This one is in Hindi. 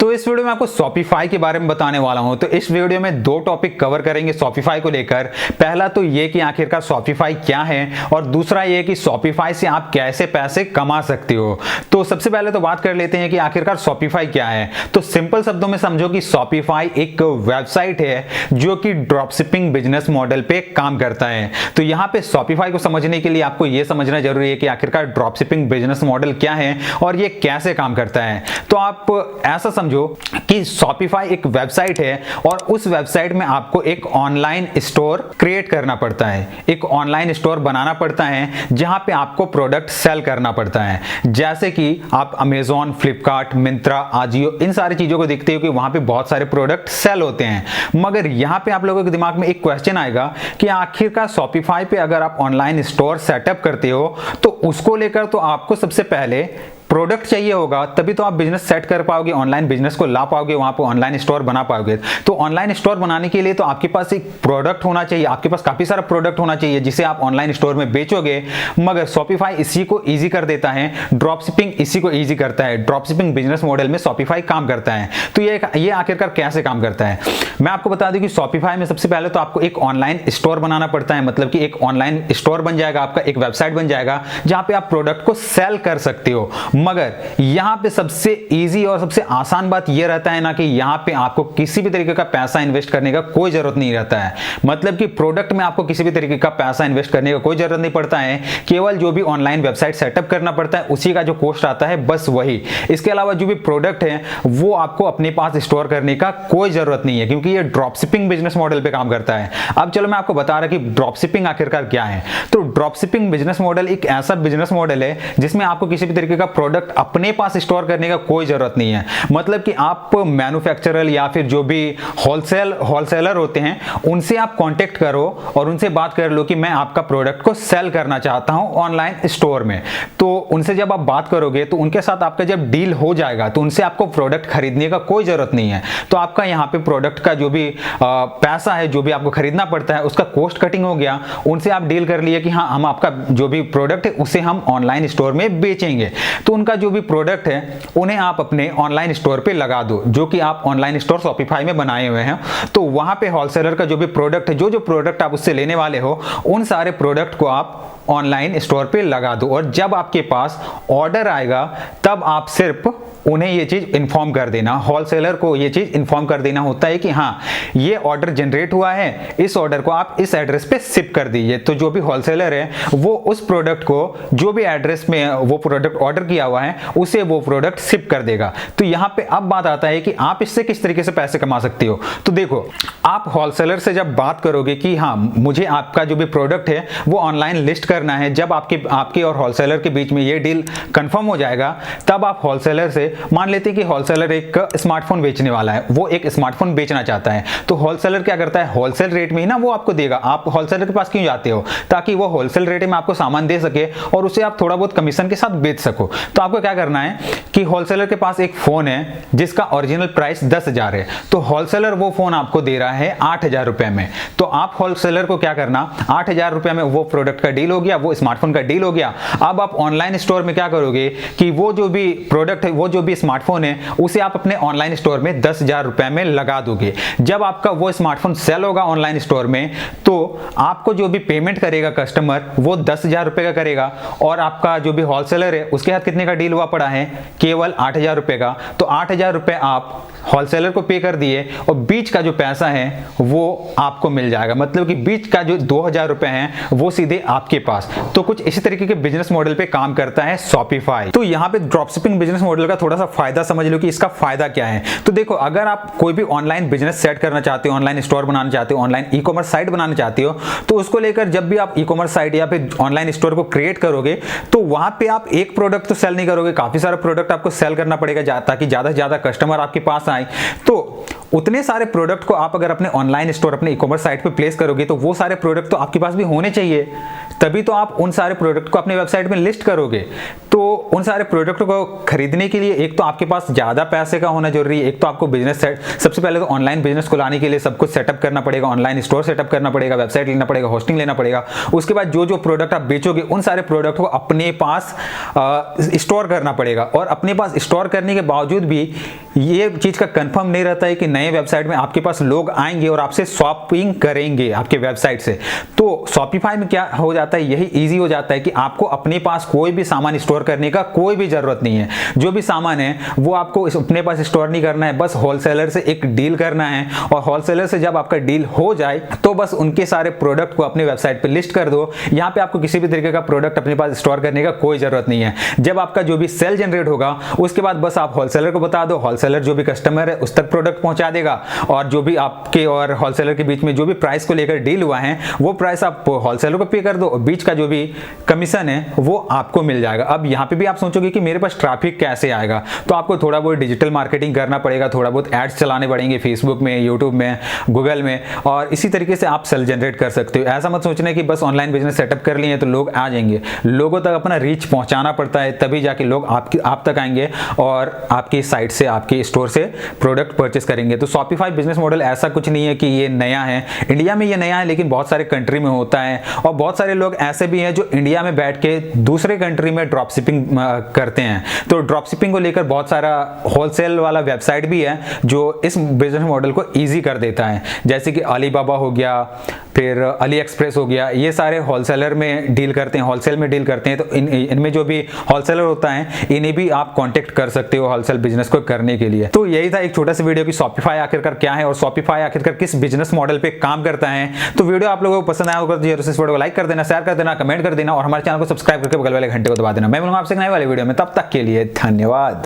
तो इस वीडियो में आपको शॉपिफाई के बारे में बताने वाला हूं। तो इस वीडियो में दो टॉपिक कवर करेंगे शॉपिफाई को लेकर। पहला तो ये कि आखिरकार शॉपिफाई क्या है और दूसरा ये कि शॉपिफाई से आप कैसे पैसे कमा सकते हो। तो सबसे पहले तो बात कर लेते हैं कि आखिरकार शॉपिफाई क्या है। तो सिंपल शब्दों में समझो कि शॉपिफाई एक वेबसाइट है जो कि ड्रॉपशिपिंग बिजनेस मॉडल पे काम करता है। तो यहाँ पे शॉपिफाई को समझने के लिए आपको ये समझना जरूरी है कि आखिरकार ड्रॉपशिपिंग बिजनेस मॉडल क्या है और ये कैसे काम करता है। तो आप ऐसा समझो कि शॉपिफाई एक वेबसाइट है और उस वेबसाइट में आपको एक ऑनलाइन स्टोर क्रिएट करना पड़ता है, एक ऑनलाइन स्टोर बनाना पड़ता है जहां पे आपको प्रोडक्ट सेल करना पड़ता है। जैसे कि आप अमेजॉन, फ्लिपकार्ट, मिंत्रा, आजियो इन सारी चीजों को देखते हो कि वहां पे बहुत सारे प्रोडक्ट सेल होते हैं। मगर यहां पे आप लोगों के दिमाग में एक क्वेश्चन आएगा कि आखिरकार शॉपिफाई पे अगर आप ऑनलाइन स्टोर सेटअप करते हो तो उसको लेकर तो आपको सबसे पहले प्रोडक्ट चाहिए होगा, तभी तो आप बिजनेस सेट कर पाओगे, ऑनलाइन बिजनेस को ला पाओगे, वहां पर ऑनलाइन स्टोर बना पाओगे। तो ऑनलाइन स्टोर बनाने के लिए तो आपके पास एक प्रोडक्ट होना चाहिए, आपके पास काफी सारा प्रोडक्ट होना चाहिए जिसे आप ऑनलाइन स्टोर में बेचोगे। मगर शॉपिफाई इसी को इजी कर देता है, ड्रॉपशिपिंग इसी को इजी करता है। ड्रॉपशिपिंग बिजनेस मॉडल में शॉपिफाई काम करता है। तो ये आखिरकार कैसे काम करता है, मैं आपको बता दूं कि शॉपिफाई में सबसे पहले तो आपको एक ऑनलाइन स्टोर बनाना पड़ता है। मतलब कि एक ऑनलाइन स्टोर बन जाएगा, आपका एक वेबसाइट बन जाएगा जहां पे आप प्रोडक्ट को सेल कर सकते हो। मगर यहां पे सबसे इजी और सबसे आसान बात यह रहता है ना कि यहां पे आपको किसी भी तरीके का पैसा इन्वेस्ट करने का कोई जरूरत नहीं रहता है। मतलब कि प्रोडक्ट में आपको किसी भी तरीके का पैसा इन्वेस्ट करने का कोई जरूरत नहीं पड़ता है। केवल जो भी ऑनलाइन वेबसाइट सेटअप करना पड़ता है उसी का जो कॉस्ट आता है, बस वही। इसके अलावा जो भी प्रोडक्ट है वो आपको अपने पास स्टोर करने का कोई जरूरत नहीं है, क्योंकि ये ड्रॉपशिपिंग बिजनेस मॉडल पे काम करता है। अब चलो मैं आपको बता रहा कि ड्रॉपशिपिंग आखिरकार क्या है। तो ड्रॉपशिपिंग बिजनेस मॉडल एक ऐसा बिजनेस मॉडल है जिसमें आपको किसी भी तरीके का प्रोडक्ट अपने पास स्टोर करने का कोई जरूरत नहीं है। मतलब कि आप मैन्युफैक्चरर या फिर जो भी होलसेलर होते हैं उनसे आप कांटेक्ट करो और उनसे बात कर लो कि मैं आपका प्रोडक्ट को सेल करना चाहता हूं ऑनलाइन स्टोर में। तो उनसे जब आप बात करोगे तो उनके साथ आपका जब डील हो जाएगा तो उनसे आपको प्रोडक्ट खरीदने का कोई जरूरत नहीं है। तो आपका यहाँ पे प्रोडक्ट का जो भी पैसा है, जो भी आपको खरीदना पड़ता है, उसका कॉस्ट कटिंग हो गया। उनसे आप डील कर लिए कि हाँ, हम आपका जो भी प्रोडक्ट है उसे हम ऑनलाइन स्टोर में बेचेंगे। तो उनका जो भी प्रोडक्ट है उन्हें आप अपने ऑनलाइन स्टोर पे लगा दो, जो कि आप ऑनलाइन स्टोर शॉपिफाई में बनाए हुए हैं। तो वहां पे होलसेलर का जो भी प्रोडक्ट है, जो प्रोडक्ट आप उससे लेने वाले हो, उन सारे प्रोडक्ट को आप ऑनलाइन स्टोर पे लगा दो। और जब आपके पास ऑर्डर आएगा तब आप सिर्फ उन्हें ये चीज इन्फॉर्म कर देना, होलसेलर को ये चीज इन्फॉर्म कर देना होता है कि हाँ, ये ऑर्डर जनरेट हुआ है, इस ऑर्डर को आप इस एड्रेस पे शिप कर दीजिए। तो जो भी होलसेलर है वो उस प्रोडक्ट को जो भी एड्रेस में वो प्रोडक्ट ऑर्डर किया हुआ है उसे वो प्रोडक्ट शिप कर देगा। तो यहाँ पे अब बात आता है कि आप इससे किस तरीके से पैसे कमा सकते हो। तो देखो, आप होलसेलर से जब बात करोगे कि हाँ, मुझे आपका जो भी प्रोडक्ट है वो ऑनलाइन लिस्ट करना है, जब आपके और होलसेलर के बीच में ये डील कंफर्म हो जाएगा तब आप होलसेलर से, मान लेते हैं कि होलसेलर एक स्मार्टफोन बेचने वाला है, वो एक स्मार्टफोन बेचना चाहता है। तो होलसेलर क्या करता है, होलसेल रेट में ही ना वो आपको देगा। आप होलसेलर के पास क्यों जाते हो, ताकि वो होलसेल रेट में आपको सामान दे सके और उसे आप थोड़ा बहुत कमीशन के साथ बेच सको। तो आपको क्या करना है कि होलसेलर के पास एक फोन है जिसका ओरिजिनल प्राइस 10,000 है, तो होलसेलर वो फोन आपको दे रहा है 8,000 रुपए में। तो आप होलसेलर को क्या करना, 8,000 रुपए में वो प्रोडक्ट का डील हो गया, वो स्मार्टफोन का डील हो गया। अब आप ऑनलाइन स्टोर में क्या करोगे कि वो जो भी प्रोडक्ट है, वो जो भी स्मार्टफोन है, उसे आप अपने ऑनलाइन स्टोर में 10,000 रुपए में लगा दोगे। जब आपका वो स्मार्टफोन सेल होगा ऑनलाइन स्टोर में तो आपको जो भी पेमेंट करेगा कस्टमर वो 10,000 रुपए का करेगा, और आपका जो भी होलसेलर है उसके साथ कितने का डील हुआ पड़ा है, केवल 8,000 रुपए का। तो 8,000 रुपए आप होलसेलर को पे कर दिए और बीच का जो पैसा है वो आपको मिल जाएगा। मतलब कि बीच का जो 2,000 रुपए हैं वो सीधे आपके पास। तो कुछ इसी तरीके के बिजनेस मॉडल पे काम करता है शॉपिफाई। तो यहाँ पे ड्रॉपशिपिंग बिजनेस मॉडल का थोड़ा सा फायदा समझ लो कि इसका फायदा क्या है। तो देखो, अगर आप कोई भी ऑनलाइन बिजनेस सेट करना चाहते हो, ऑनलाइन स्टोर बनाना चाहते हो, ऑनलाइन ई कॉमर्स साइट बनाना चाहते हो, तो उसको लेकर जब भी आप ई कॉमर्स साइट या फिर ऑनलाइन स्टोर को क्रिएट करोगे तो वहां पे आप एक प्रोडक्ट तो सेल नहीं करोगे, काफी सारा प्रोडक्ट आपको सेल करना पड़ेगा ताकि ज्यादा से ज्यादा कस्टमर आपके पास आए। तो उतने सारे प्रोडक्ट को आप अगर अपने ऑनलाइन स्टोर, अपने ई-कॉमर्स साइट पे प्लेस करोगे तो वो सारे प्रोडक्ट तो आपके पास भी होने चाहिए, तभी तो आप उन सारे प्रोडक्ट को अपने वेबसाइट में लिस्ट करोगे। तो उन सारे प्रोडक्ट को खरीदने के लिए एक तो आपके पास ज़्यादा पैसे का होना जरूरी है, एक तो आपको बिजनेस सेट, सबसे पहले तो ऑनलाइन बिजनेस को लाने के लिए सब कुछ सेटअप करना पड़ेगा, ऑनलाइन स्टोर सेटअप करना पड़ेगा, वेबसाइट लेना पड़ेगा, होस्टिंग लेना पड़ेगा। उसके बाद जो जो प्रोडक्ट आप बेचोगे उन सारे प्रोडक्ट को अपने पास स्टोर करना पड़ेगा, और अपने पास स्टोर करने के बावजूद भी ये चीज़ का कंफर्म नहीं रहता है कि नए वेबसाइट में आपके पास लोग आएंगे और आपसे शॉपिंग करेंगे आपके वेबसाइट से। तो शॉपिफाई में क्या हो जाता है, यही ईजी हो जाता है कि आपको अपने पास कोई भी सामान स्टोर करने का कोई भी जरूरत नहीं है। जो भी सामान है वो आपको अपने पास स्टोर नहीं करना है, बस होलसेलर से एक डील करना है, और होलसेलर से जब आपका डील हो जाए तो बस उनके सारे प्रोडक्ट को अपने वेबसाइट पे लिस्ट कर दो। यहाँ पे आपको किसी भी तरीके का प्रोडक्ट अपने पास स्टोर करने का कोई जरूरत नहीं है। जब आपका जो भी सेल जनरेट होगा उसके बाद बस आप होलसेलर को बता दो, होलसेलर जो भी कस्टमर है उस तक प्रोडक्ट पहुंचा देगा, और जो भी आपके और होलसेलर के बीच में जो भी प्राइस को लेकर डील हुआ है वो प्राइस आप होलसेलर को पे कर दो, और बीच का जो भी कमीशन है वो आपको मिल जाएगा। अब यहाँ पे भी आप सोचोगे कि मेरे पास ट्रैफिक कैसे आएगा, तो आपको थोड़ा बहुत डिजिटल मार्केटिंग करना पड़ेगा, थोड़ा बहुत एड्स चलाने पड़ेंगे फेसबुक में, यूट्यूब में, गूगल में, और इसी तरीके से आप सेल जनरेट कर सकते हो। ऐसा मत सोचना कि बस ऑनलाइन बिजनेस सेटअप कर लिए तो लोग आ जाएंगे। लोगों तक अपना रीच पहुंचाना पड़ता है, तभी जाके लोग आप तक आएंगे और आपकी साइट से, आपके स्टोर से प्रोडक्ट परचेस करेंगे। तो शॉपिफाई बिजनेस मॉडल ऐसा कुछ नहीं है कि ये नया है, इंडिया में ये नया है, लेकिन बहुत सारे कंट्री में होता है, और बहुत सारे लोग ऐसे भी हैं जो इंडिया में बैठ के दूसरे कंट्री में ड्रॉप शिपिंग करते हैं। तो ड्रॉप शिपिंग को लेकर बहुत सारा होलसेल वाला वेबसाइट भी है जो इस बिजनेस मॉडल को ईजी कर देता है, जैसे कि अलीबाबा हो गया, फिर अली एक्सप्रेस हो गया। ये सारे होलसेलर में डील करते हैं, होलसेल में डील करते हैं। तो इनमें जो भी होलसेलर होता है इन्हें भी आप कांटेक्ट कर सकते हो होलसेल बिजनेस को करने के लिए। तो यही था एक छोटा सा वीडियो कि शॉपिफाई आखिरकार क्या है और शॉपिफाई आखिरकार किस बिजनेस मॉडल पे काम करता है। तो वीडियो आप लोगों को पसंद आया होगा तो जरूर से इस वीडियो को लाइक कर देना, शेयर कर देना, कमेंट कर देना, और हमारे चैनल को सब्सक्राइब करके बगल वाले घंटे को दबा देना। मैं मिलूंगा आपसे एक नए वाले वीडियो में, तब तक के लिए धन्यवाद।